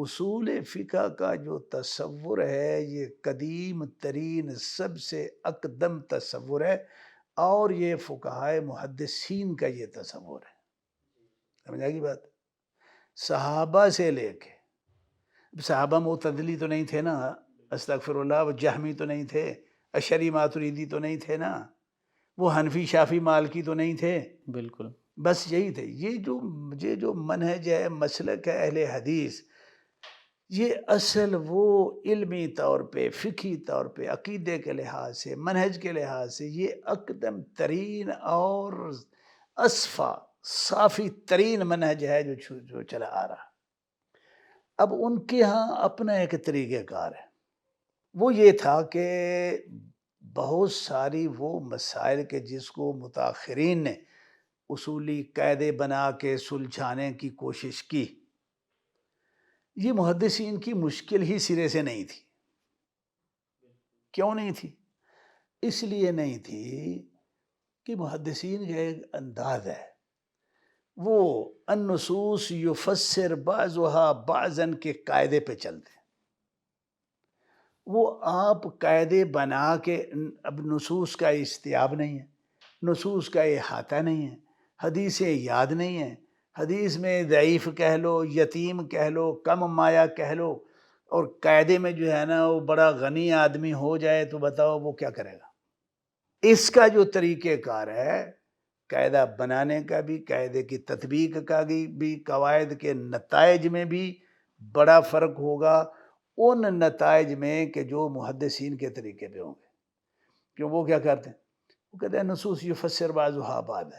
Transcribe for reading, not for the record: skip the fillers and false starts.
اصول فقہ کا جو تصور ہے یہ قدیم ترین سب سے اقدم تصور ہے، اور یہ فقہائے محدثین کا یہ تصور ہے۔ سمجھ آئے گی بات؟ صحابہ سے لے کے، صحابہ معتدلی تو نہیں تھے نا، استغفر اللہ، وہ جہمی تو نہیں تھے، اشعری ماتریدی تو نہیں تھے نا، وہ حنفی شافی مالکی تو نہیں تھے، بالکل بس یہی تھے۔ یہ جو منہج ہے، مسلک ہے اہل حدیث، یہ اصل وہ علمی طور پہ، فقہی طور پہ، عقیدے کے لحاظ سے، منہج کے لحاظ سے یہ اقدم ترین اور اصفا صافی ترین منہج ہے جو چلا آ رہا۔ اب ان کے ہاں اپنا ایک طریقہ کار ہے، وہ یہ تھا کہ بہت ساری وہ مسائل کے جس کو متاخرین نے اصولی قاعدے بنا کے سلجھانے کی کوشش کی، یہ محدثین کی مشکل ہی سرے سے نہیں تھی۔ کیوں نہیں تھی؟ اس لیے نہیں تھی کہ محدثین کا ایک انداز ہے، وہ النصوص یفسر بعضها بعضا کے قاعدے پہ چلتے ہیں۔ وہ آپ قاعدے بنا کے، اب نصوص کا استیاب نہیں ہے، نصوص کا احاطہ نہیں ہے، حدیثیں یاد نہیں ہیں، حدیث میں ضعیف کہہ لو، یتیم کہہ لو، کم مایہ کہہ لو، اور قاعدے میں جو ہے نا وہ بڑا غنی آدمی ہو جائے تو بتاؤ وہ کیا کرے گا؟ اس کا جو طریقہ کار ہے، قاعدہ بنانے کا بھی، قاعدے کی تطبیق کا بھی، قواعد کے نتائج میں بھی بڑا فرق ہوگا ان نتائج میں کہ جو محدثین کے طریقے پہ ہوں گے۔ کہ وہ کیا کرتے ہیں؟ وہ کہتے ہیں نصوص یفسر بعضها بعضا،